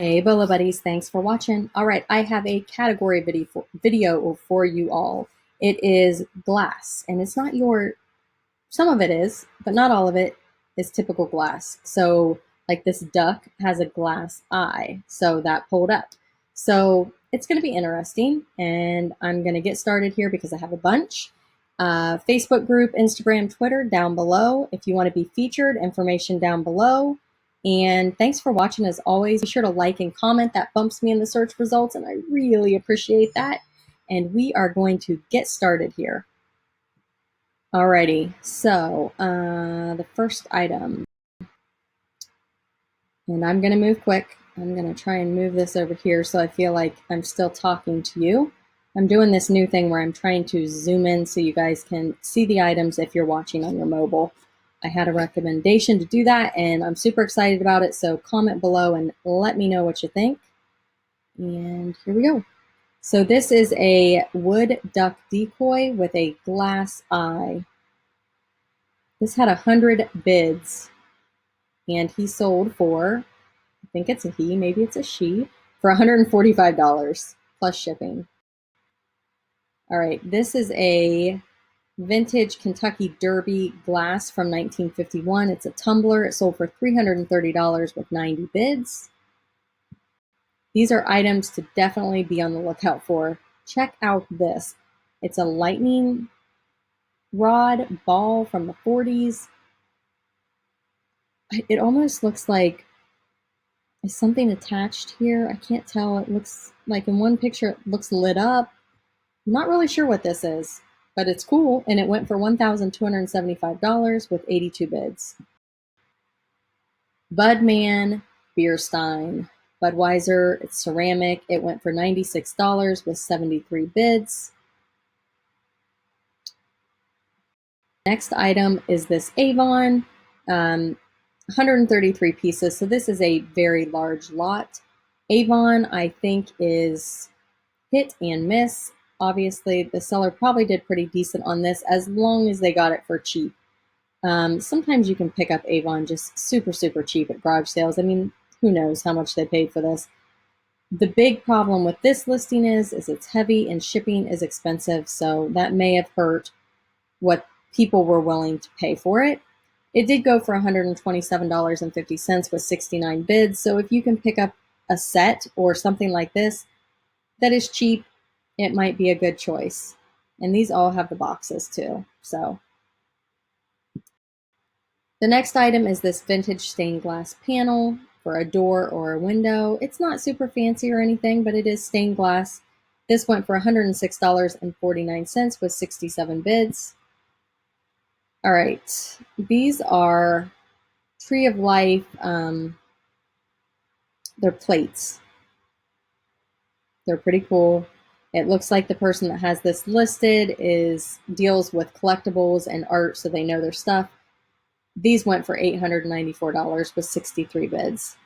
Hey, Bolo buddies, thanks for watching. All right, I have a category video for you all. It is glass, and it's not some of it is, but not all of it is typical glass. So like this duck has a glass eye, so that pulled up. So it's gonna be interesting, and I'm gonna get started here because I have a bunch. Facebook group, Instagram, Twitter down below. If you wanna be featured, information down below. And thanks for watching as always. Be sure to like and comment. That bumps me in the search results, and I really appreciate that. And we are going to get started here. Alrighty, so the first item, and I'm gonna move quick. I'm gonna try and move this over here so I feel like I'm still talking to you. I'm doing this new thing where I'm trying to zoom in so you guys can see the items if you're watching on your mobile. I had a recommendation to do that, and I'm super excited about it, so comment below and let me know what you think. And here we go. So this is a wood duck decoy with a glass eye. This had 100 bids, and he sold for, I think it's a he, maybe it's a she, for $145 plus shipping. All right, this is a vintage Kentucky Derby glass from 1951. It's a tumbler. It sold for $330 with 90 bids. These are items to definitely be on the lookout for. Check out this. It's a lightning rod ball from the 40s. It almost looks like is something attached here. I can't tell. It looks like in one picture it looks lit up. I'm not really sure what this is, but it's cool, and it went for $1,275 with 82 bids. Budman beer stein. Budweiser, it's ceramic. It went for $96 with 73 bids. Next item is this Avon, 133 pieces. So this is a very large lot. Avon, I think, is hit and miss. Obviously, the seller probably did pretty decent on this as long as they got it for cheap. Sometimes you can pick up Avon just super, super cheap at garage sales. I mean, who knows how much they paid for this. The big problem with this listing is it's heavy and shipping is expensive, so that may have hurt what people were willing to pay for it. It did go for $127.50 with 69 bids, so if you can pick up a set or something like this that is cheap, it might be a good choice. And these all have the boxes too, so. The next item is this vintage stained glass panel for a door or a window. It's not super fancy or anything, but it is stained glass. This went for $106.49 with 67 bids. All right, these are Tree of Life, they're plates. They're pretty cool. It looks like the person that has this listed deals with collectibles and art, so they know their stuff. These went for $894 with 63 bids.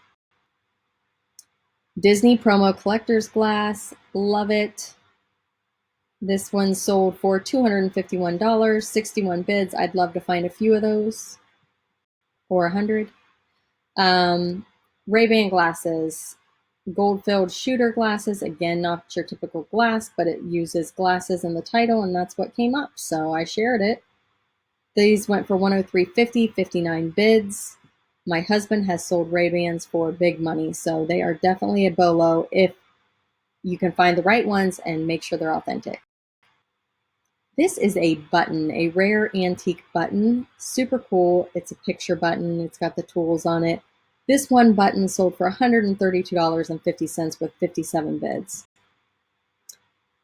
Disney promo collector's glass, love it. This one sold for $251, 61 bids. I'd love to find a few of those, or 100. Ray-Ban glasses, gold-filled shooter glasses. Again, not your typical glass, but it uses glasses in the title, and that's what came up, so I shared it. These went for $103.50, 59 bids. My husband has sold Ray-Bans for big money, so they are definitely a BOLO if you can find the right ones and make sure they're authentic. This is a button, a rare antique button. Super cool. It's a picture button. It's got the tools on it. This one button sold for $132.50 with 57 bids.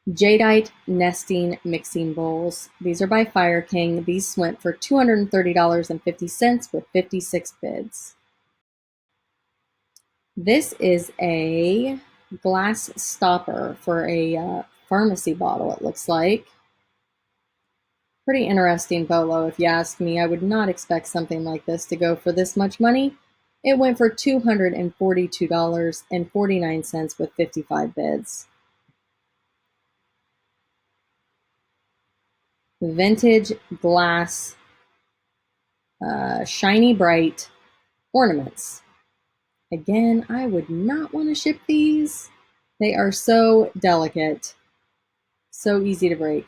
Jadeite nesting mixing bowls. These are by Fire King. These went for $230.50 with 56 bids. This is a glass stopper for a pharmacy bottle, it looks like. Pretty interesting BOLO, if you ask me. I would not expect something like this to go for this much money. It went for $242.49 with 55 bids. Vintage glass, shiny bright ornaments. Again, I would not want to ship these. They are so delicate, so easy to break.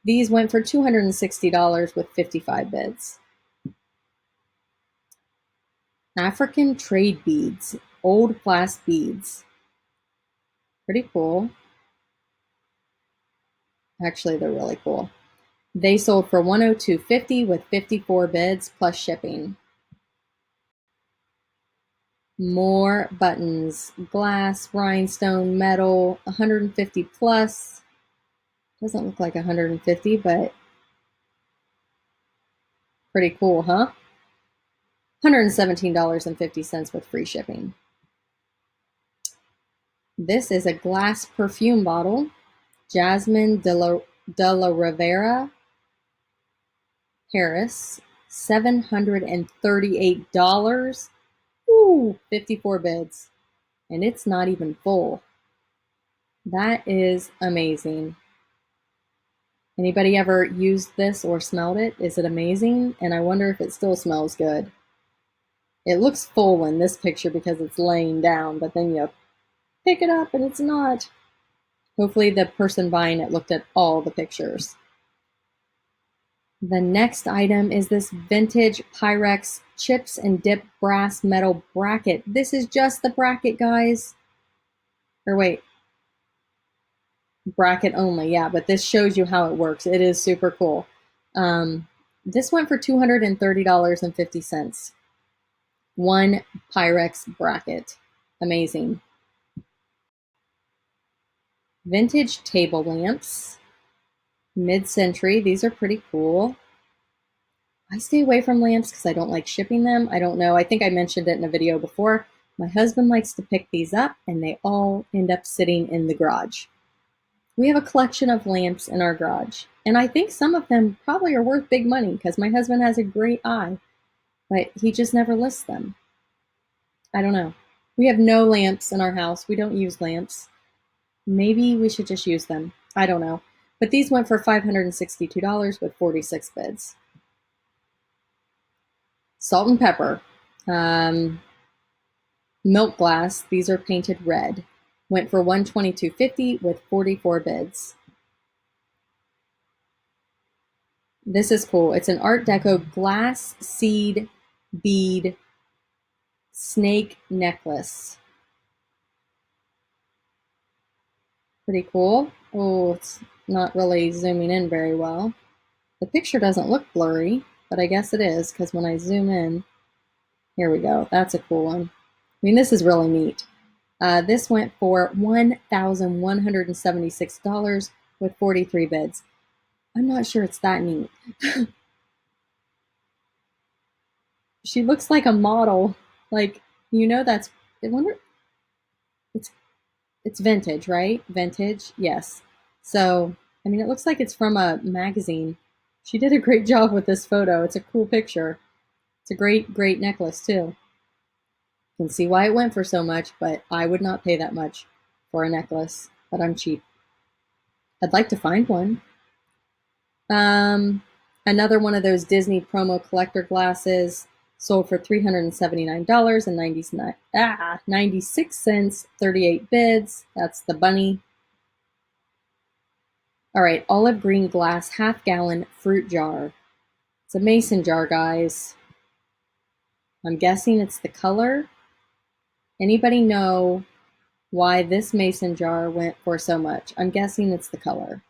These went for $260 with 55 bids. African trade beads, old glass beads. Pretty cool. Actually, they're really cool. They sold for $102.50 with 54 bids plus shipping. More buttons, glass, rhinestone, metal, 150 plus. Doesn't look like 150, but pretty cool, huh? $117.50 with free shipping. This is a glass perfume bottle, Jasmine de la Rivera, Paris, $738. Ooh, 54 bids. And it's not even full. That is amazing. Anybody ever used this or smelled it? Is it amazing? And I wonder if it still smells good. It looks full in this picture because it's laying down, but then you pick it up and it's not. Hopefully the person buying it looked at all the pictures. The next item is this vintage Pyrex chips and dip brass metal bracket. This is just the bracket, guys. Or wait, bracket only, yeah, but this shows you how it works. It is super cool. This went for $230.50. One Pyrex bracket. Amazing. Vintage table lamps. Mid-century. These are pretty cool. I stay away from lamps because I don't like shipping them. I don't know. I think I mentioned it in a video before. My husband likes to pick these up and they all end up sitting in the garage. We have a collection of lamps in our garage. And I think some of them probably are worth big money because my husband has a great eye. But he just never lists them. I don't know. We have no lamps in our house. We don't use lamps. Maybe we should just use them. I don't know. But these went for $562 with 46 bids. Salt and pepper. Milk glass. These are painted red. Went for $122.50 with 44 bids. This is cool. It's an Art Deco glass seed bead snake necklace. Pretty cool. Oh, it's not really zooming in very well. The picture doesn't look blurry, but I guess it is because when I zoom in, here we go. That's a cool one. I mean, this is really neat. This went for $1,176 with 43 bids. I'm not sure it's that neat. She looks like a model. Like, that's, I wonder, it's vintage, right? Vintage, yes. So, I mean, it looks like it's from a magazine. She did a great job with this photo. It's a cool picture. It's a great, great necklace too. You can see why it went for so much, but I would not pay that much for a necklace, but I'm cheap. I'd like to find one. Another one of those Disney promo collector glasses sold for $379.96, 38 bids. That's the bunny. All right, olive green glass, half-gallon fruit jar. It's a mason jar, guys. I'm guessing it's the color. Anybody know why this mason jar went for so much? I'm guessing it's the color.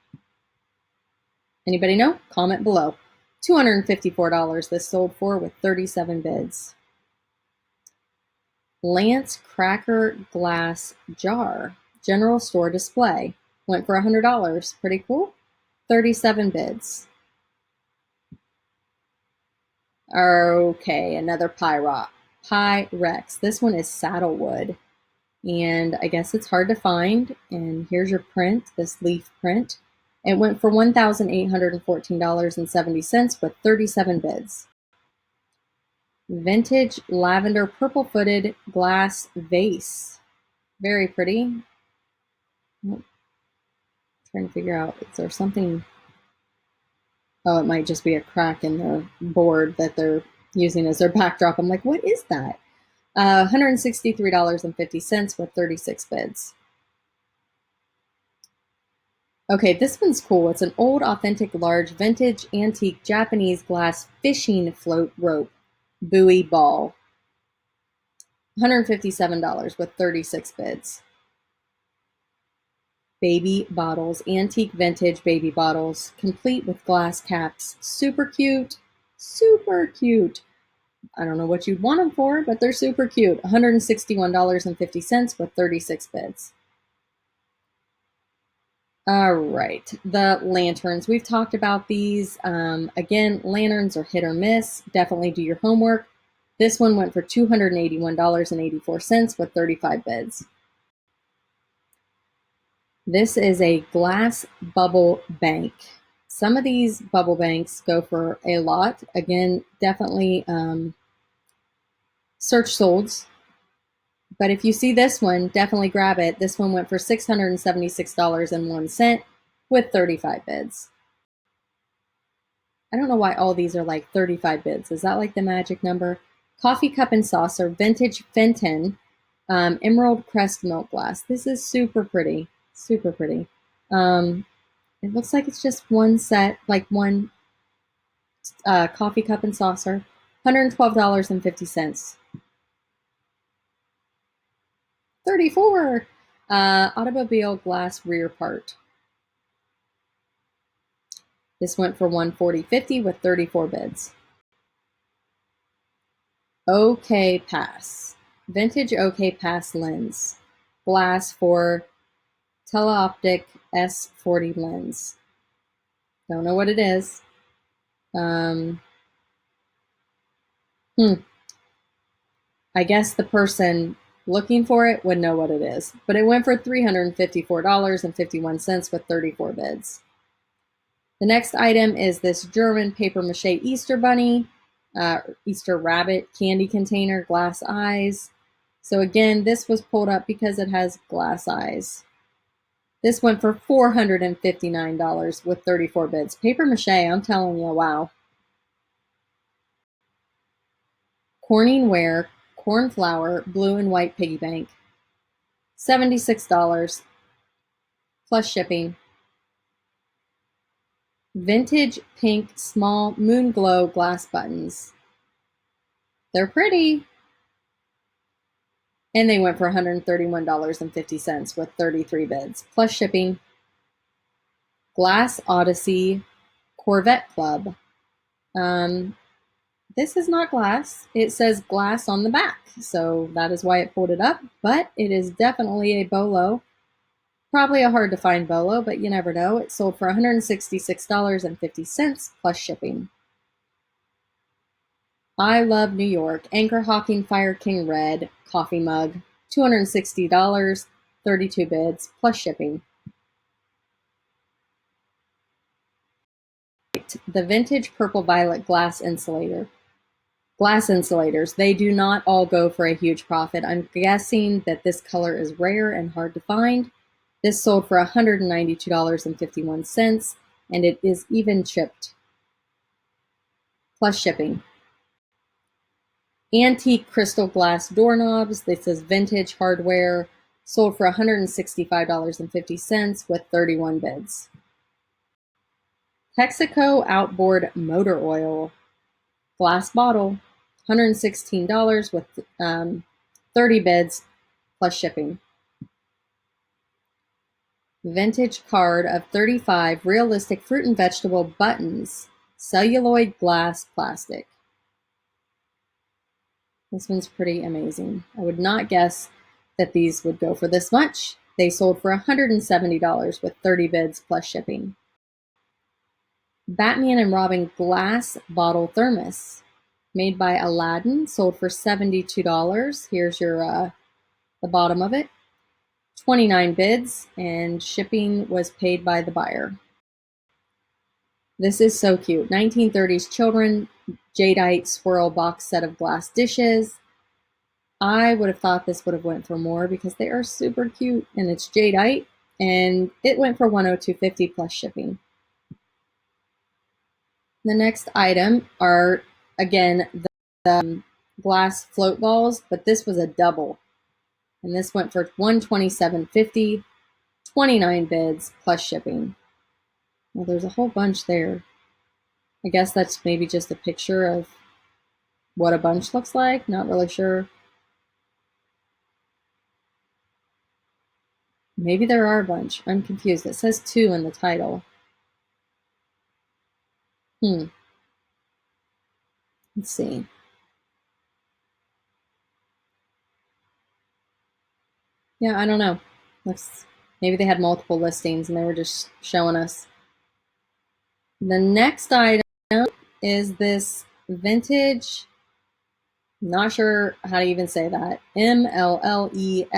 Anybody know? Comment below. $254 this sold for with 37 bids. Lance Cracker glass jar, general store display. Went for $100. Pretty cool. 37 bids. Okay, another Pyrex. This one is saddlewood. And I guess it's hard to find. And here's your print, this leaf print. It went for $1,814.70 with 37 bids. Vintage lavender purple-footed glass vase. Very pretty. Trying to figure out, is there something? Oh, it might just be a crack in their board that they're using as their backdrop. I'm like, what is that? $163.50 with 36 bids. Okay, this one's cool. It's an old, authentic, large, vintage, antique Japanese glass fishing float rope buoy ball. $157 with 36 bids. Baby bottles, antique vintage baby bottles, complete with glass caps. Super cute, super cute. I don't know what you'd want them for, but they're super cute. $161.50 with 36 bids. All right, the lanterns. We've talked about these. Again, lanterns are hit or miss. Definitely do your homework. This one went for $281.84 with 35 bids. This is a glass bubble bank. Some of these bubble banks go for a lot. Again, definitely search solds. But if you see this one, definitely grab it. This one went for $676.01 with 35 bids. I don't know why all these are like 35 bids. Is that like the magic number? Coffee cup and saucer, vintage Fenton, emerald crest milk glass. This is super pretty, super pretty. It looks like it's just one set, like one coffee cup and saucer, $112.50. 34. Automobile glass rear part. This went for $140.50 with 34 bids. OK Pass. Vintage OK Pass lens. Glass for teleoptic S40 lens. Don't know what it is. I guess the person looking for it would know what it is. But it went for $354.51 with 34 bids. The next item is this German paper mache Easter bunny, Easter rabbit candy container, glass eyes. So again, this was pulled up because it has glass eyes. This went for $459 with 34 bids. Paper mache, I'm telling you, wow. Corning Ware cornflower blue and white piggy bank. $76 plus shipping. Vintage pink small moon glow glass buttons. They're pretty. And they went for $131.50 with 33 bids, plus shipping. Glass Odyssey Corvette Club. This is not glass. It says glass on the back, so that is why it pulled it up, but it is definitely a BOLO. Probably a hard to find BOLO, but you never know. It sold for $166.50 plus shipping. I Love New York Anchor Hawking Fire King Red coffee mug, $260, 32 bids plus shipping. The vintage purple violet glass insulator. Glass insulators, they do not all go for a huge profit. I'm guessing that this color is rare and hard to find. This sold for $192.51, and it is even chipped, plus shipping. Antique crystal glass doorknobs. This is vintage hardware, sold for $165.50 with 31 bids. Texaco outboard motor oil, glass bottle, $116 with 30 bids plus shipping. Vintage card of 35 realistic fruit and vegetable buttons, celluloid glass plastic. This one's pretty amazing. I would not guess that these would go for this much. They sold for $170 with 30 bids plus shipping. Batman and Robin glass bottle thermos, made by Aladdin, sold for $72. Here's your the bottom of it. 29 bids, and shipping was paid by the buyer. This is so cute. 1930s children jadeite swirl box set of glass dishes. I would have thought this would have went for more because they are super cute, and it's jadeite, and it went for $102.50 plus shipping. The next item are, again, the glass float balls, but this was a double. And this went for $127.50, 29 bids plus shipping. Well, there's a whole bunch there. I guess that's maybe just a picture of what a bunch looks like. Not really sure. Maybe there are a bunch. I'm confused. It says 2 in the title. Let's see. Yeah, I don't know. Maybe they had multiple listings and they were just showing us. The next item is this vintage, not sure how to even say that, MLLEFIORI.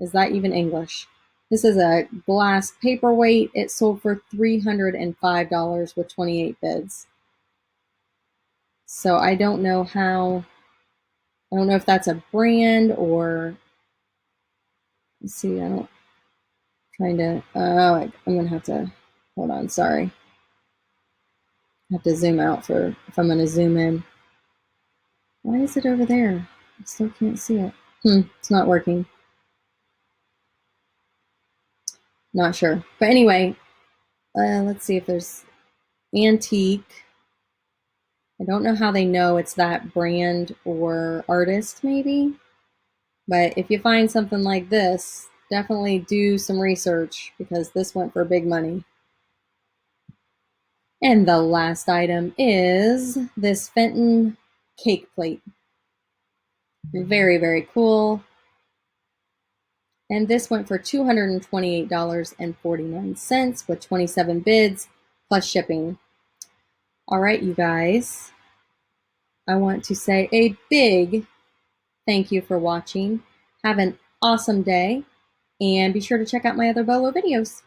Is that even English? This is a glass paperweight. It sold for $305 with 28 bids. So I don't know if that's a brand or, let's see, I'm going to have to, hold on, sorry. I have to zoom out if I'm going to zoom in. Why is it over there? I still can't see it. It's not working. Not sure. But anyway, let's see if there's antique. I don't know how they know it's that brand or artist, maybe. But if you find something like this, definitely do some research because this went for big money. And the last item is this Fenton cake plate. Very, very cool. And this went for $228.49 with 27 bids plus shipping. All right, you guys. I want to say a big thank you for watching. Have an awesome day. And be sure to check out my other BOLO videos.